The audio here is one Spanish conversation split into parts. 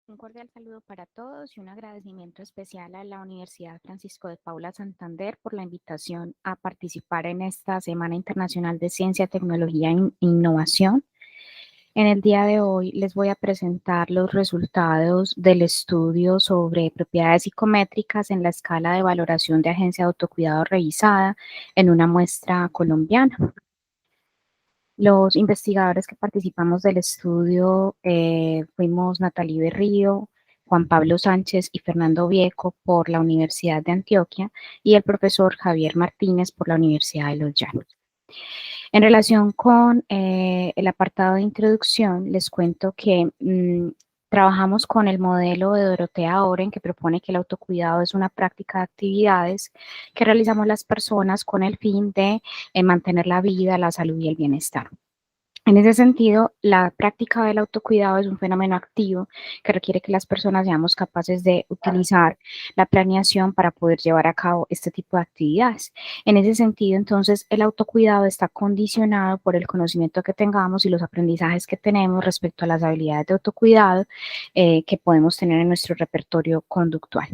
Un cordial saludo para todos y un agradecimiento especial a la Universidad Francisco de Paula Santander por la invitación a participar en esta Semana Internacional de Ciencia, Tecnología e Innovación. En el día de hoy les voy a presentar los resultados del estudio sobre propiedades psicométricas en la escala de valoración de agencia de autocuidado revisada en una muestra colombiana. Los investigadores que participamos del estudio fuimos Natalie Berrío, Juan Pablo Sánchez y Fernando Vieco por la Universidad de Antioquia y el profesor Javier Martínez por la Universidad de Los Llanos. En relación con el apartado de introducción, les cuento que trabajamos con el modelo de Dorotea Oren, que propone que el autocuidado es una práctica de actividades que realizamos las personas con el fin de mantener la vida, la salud y el bienestar. En ese sentido, la práctica del autocuidado es un fenómeno activo que requiere que las personas seamos capaces de utilizar la planeación para poder llevar a cabo este tipo de actividades. En ese sentido, entonces, el autocuidado está condicionado por el conocimiento que tengamos y los aprendizajes que tenemos respecto a las habilidades de autocuidado que podemos tener en nuestro repertorio conductual.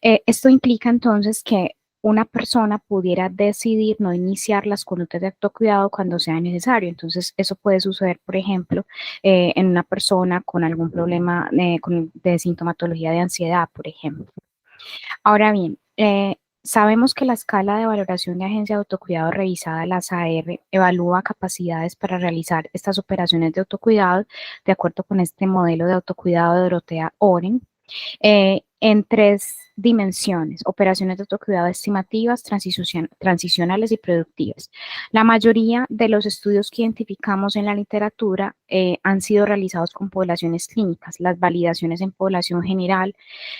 Esto implica entonces que una persona pudiera decidir no iniciar las conductas de autocuidado cuando sea necesario. Entonces, eso puede suceder, por ejemplo, en una persona con algún problema de sintomatología de ansiedad, por ejemplo. Ahora bien, sabemos que la escala de valoración de agencia de autocuidado revisada, la SAR, evalúa capacidades para realizar estas operaciones de autocuidado de acuerdo con este modelo de autocuidado de Dorotea Oren, en tres dimensiones: operaciones de autocuidado estimativas, transicionales y productivas. La mayoría de los estudios que identificamos en la literatura han sido realizados con poblaciones clínicas. Las validaciones en población general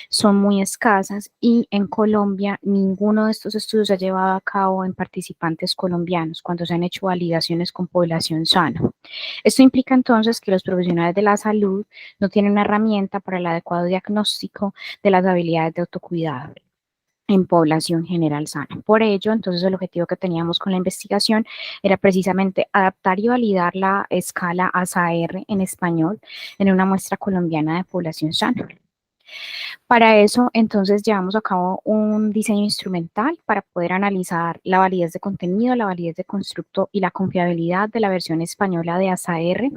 son muy escasas y en Colombia ninguno de estos estudios se ha llevado a cabo en participantes colombianos cuando se han hecho validaciones con población sana. Esto implica entonces que los profesionales de la salud no tienen una herramienta para el adecuado diagnóstico de las habilidades de autocuidado en población general sana. Por ello, entonces, el objetivo que teníamos con la investigación era precisamente adaptar y validar la escala ASAR en español en una muestra colombiana de población sana. Para eso, entonces, llevamos a cabo un diseño instrumental para poder analizar la validez de contenido, la validez de constructo y la confiabilidad de la versión española de ASAR.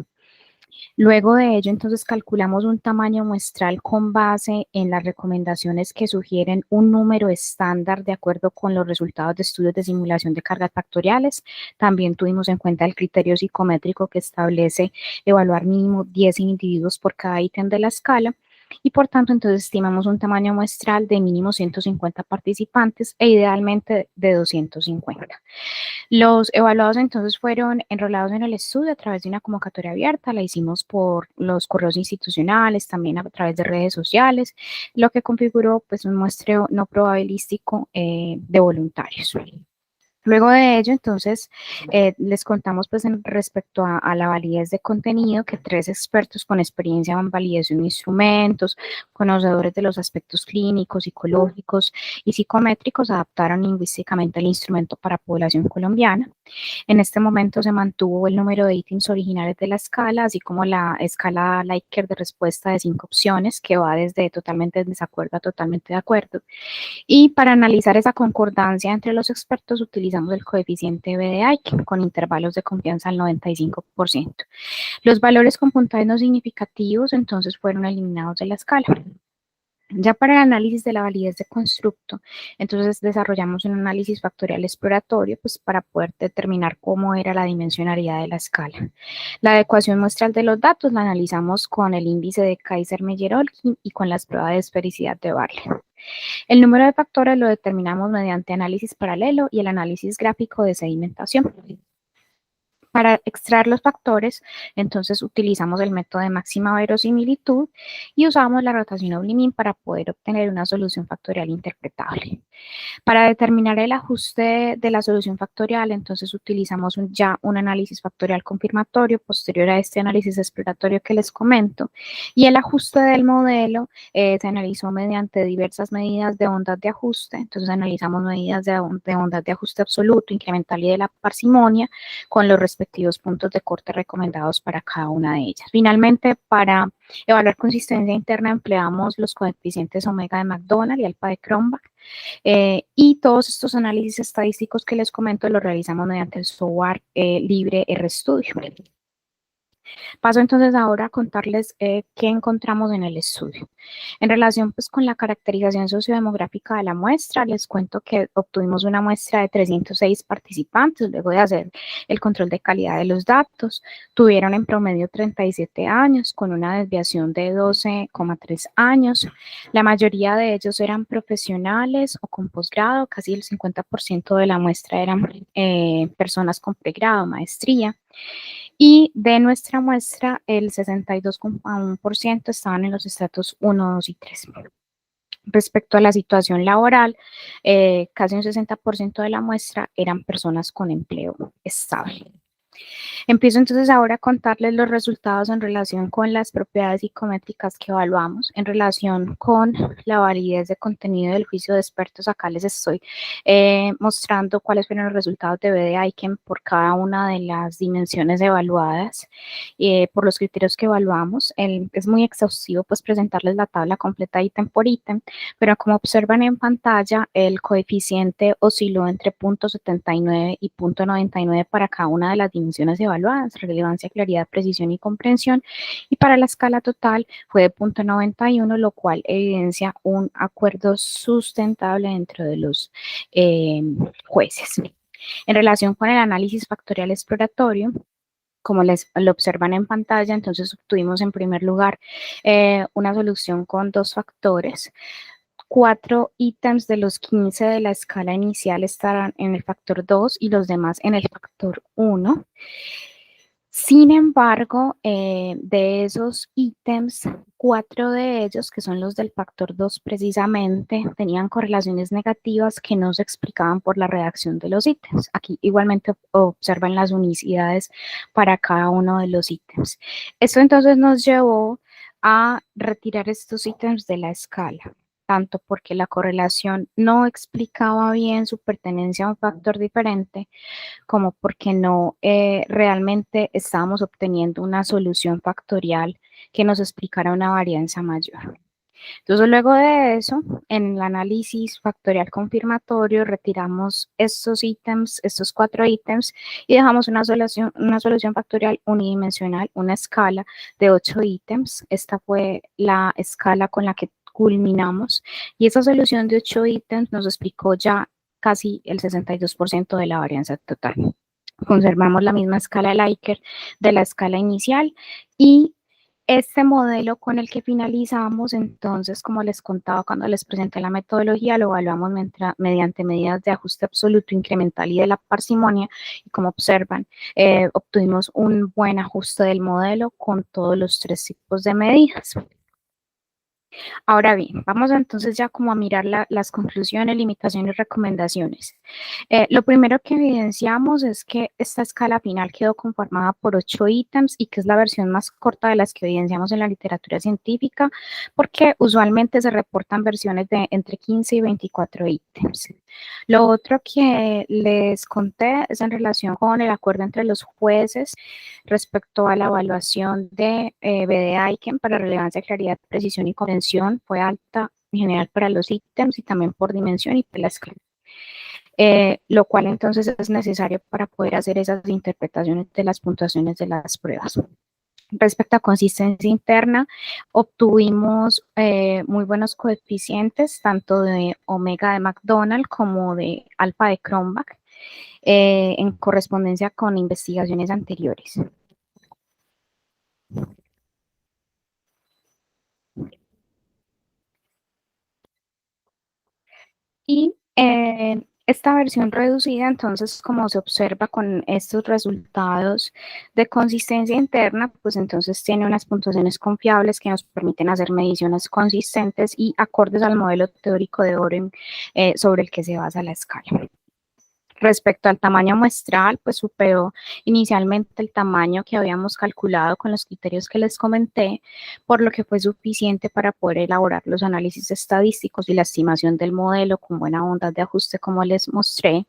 Luego de ello, entonces, calculamos un tamaño muestral con base en las recomendaciones que sugieren un número estándar de acuerdo con los resultados de estudios de simulación de cargas factoriales. También tuvimos en cuenta el criterio psicométrico que establece evaluar mínimo 10 individuos por cada ítem de la escala. Y por tanto, entonces estimamos un tamaño muestral de mínimo 150 participantes e idealmente de 250. Los evaluados entonces fueron enrolados en el estudio a través de una convocatoria abierta, la hicimos por los correos institucionales, también a través de redes sociales, lo que configuró pues un muestreo no probabilístico de voluntarios. Luego de ello, entonces, les contamos pues respecto a la validez de contenido que 3 expertos con experiencia en validación de instrumentos, conocedores de los aspectos clínicos, psicológicos y psicométricos, adaptaron lingüísticamente el instrumento para población colombiana. En este momento se mantuvo el número de ítems originales de la escala, así como la escala Likert de respuesta de 5 opciones, que va desde totalmente en desacuerdo a totalmente de acuerdo. Y para analizar esa concordancia entre los expertos utilizamos el coeficiente B de Aiken con intervalos de confianza al 95%. Los valores con puntajes no significativos entonces fueron eliminados de la escala. Ya para el análisis de la validez de constructo, entonces desarrollamos un análisis factorial exploratorio pues, para poder determinar cómo era la dimensionalidad de la escala. La adecuación muestral de los datos la analizamos con el índice de Kaiser-Meyer-Olkin y con las pruebas de esfericidad de Barley. El número de factores lo determinamos mediante análisis paralelo y el análisis gráfico de sedimentación. Para extraer los factores, entonces utilizamos el método de máxima verosimilitud y usamos la rotación Oblimin para poder obtener una solución factorial interpretable. Para determinar el ajuste de la solución factorial, entonces utilizamos ya un análisis factorial confirmatorio posterior a este análisis exploratorio que les comento. Y el ajuste del modelo se analizó mediante diversas medidas de ondas de ajuste. Entonces analizamos medidas de ondas de ajuste absoluto, incremental y de la parsimonia con los respectivos respectivos puntos de corte recomendados para cada una de ellas. Finalmente, para evaluar consistencia interna empleamos los coeficientes omega de McDonald y alfa de Cronbach, y todos estos análisis estadísticos que les comento los realizamos mediante el software libre RStudio. Paso entonces ahora a contarles qué encontramos en el estudio. En relación pues, con la caracterización sociodemográfica de la muestra, les cuento que obtuvimos una muestra de 306 participantes luego de hacer el control de calidad de los datos. Tuvieron en promedio 37 años con una desviación de 12,3 años. La mayoría de ellos eran profesionales o con posgrado, casi el 50% de la muestra eran personas con pregrado, maestría. Y de nuestra muestra, el 62,1% estaban en los estratos 1, 2 y 3. Respecto a la situación laboral, casi un 60% de la muestra eran personas con empleo estable. Empiezo entonces ahora a contarles los resultados en relación con las propiedades psicométricas que evaluamos. En relación con la validez de contenido del juicio de expertos, acá les estoy mostrando cuáles fueron los resultados de BD-ICANN por cada una de las dimensiones evaluadas, por los criterios que evaluamos. Es muy exhaustivo pues presentarles la tabla completa ítem por ítem, pero como observan en pantalla, el coeficiente osciló entre 0,79 y 0,99 para cada una de las dimensiones evaluadas: relevancia, claridad, precisión y comprensión, y para la escala total fue de 0,91, lo cual evidencia un acuerdo sustentable dentro de los jueces. En relación con el análisis factorial exploratorio, como lo observan en pantalla, entonces obtuvimos en primer lugar una solución con 2 factores. 4 ítems de los 15 de la escala inicial estarán en el factor 2 y los demás en el factor 1. Sin embargo, de esos ítems, 4 de ellos, que son los del factor 2 precisamente, tenían correlaciones negativas que no se explicaban por la redacción de los ítems. Aquí igualmente observan las unicidades para cada uno de los ítems. Esto entonces nos llevó a retirar estos ítems de la escala, tanto porque la correlación no explicaba bien su pertenencia a un factor diferente, como porque no realmente estábamos obteniendo una solución factorial que nos explicara una varianza mayor. Entonces, luego de eso, en el análisis factorial confirmatorio, retiramos estos ítems, estos 4 ítems, y dejamos una solución factorial unidimensional, una escala de 8 ítems. Esta fue la escala con la que culminamos, y esa solución de 8 ítems nos explicó ya casi el 62% de la varianza total. Conservamos la misma escala de Likert de la escala inicial, y este modelo con el que finalizamos, entonces, como les contaba cuando les presenté la metodología, lo evaluamos mediante medidas de ajuste absoluto, incremental y de la parsimonia, y como observan, obtuvimos un buen ajuste del modelo con todos los 3 tipos de medidas. Ahora bien, vamos entonces ya como a mirar las conclusiones, limitaciones y recomendaciones. Lo primero que evidenciamos es que esta escala final quedó conformada por 8 ítems y que es la versión más corta de las que evidenciamos en la literatura científica, porque usualmente se reportan versiones de entre 15 y 24 ítems. Lo otro que les conté es en relación con el acuerdo entre los jueces respecto a la evaluación de BD-ICANN para relevancia, claridad, precisión y comprensión. Fue alta en general para los ítems y también por dimensión y por la escala. Lo cual entonces es necesario para poder hacer esas interpretaciones de las puntuaciones de las pruebas. Respecto a consistencia interna, obtuvimos muy buenos coeficientes, tanto de omega de McDonald como de alfa de Cronbach, en correspondencia con investigaciones anteriores. Y esta versión reducida, entonces, como se observa con estos resultados de consistencia interna, pues entonces tiene unas puntuaciones confiables que nos permiten hacer mediciones consistentes y acordes al modelo teórico de Oren sobre el que se basa la escala. Respecto al tamaño muestral, pues superó inicialmente el tamaño que habíamos calculado con los criterios que les comenté, por lo que fue suficiente para poder elaborar los análisis estadísticos y la estimación del modelo con buena bondad de ajuste, como les mostré.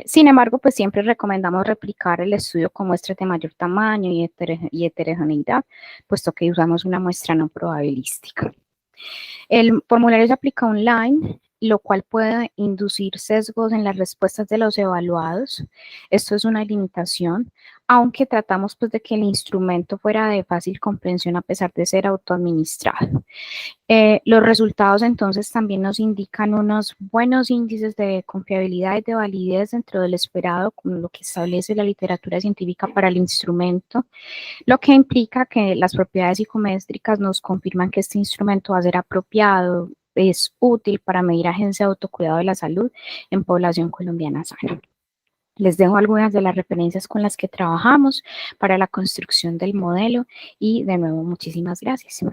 Sin embargo, pues siempre recomendamos replicar el estudio con muestras de mayor tamaño y heterogeneidad, puesto que usamos una muestra no probabilística. El formulario se aplica online, lo cual puede inducir sesgos en las respuestas de los evaluados. Esto es una limitación, aunque tratamos pues de que el instrumento fuera de fácil comprensión a pesar de ser autoadministrado. Los resultados entonces también nos indican unos buenos índices de confiabilidad y de validez dentro del esperado, con lo que establece la literatura científica para el instrumento, lo que implica que las propiedades psicométricas nos confirman que este instrumento va a ser apropiado, es útil para medir agencia de autocuidado de la salud en población colombiana sana. Les dejo algunas de las referencias con las que trabajamos para la construcción del modelo y de nuevo muchísimas gracias.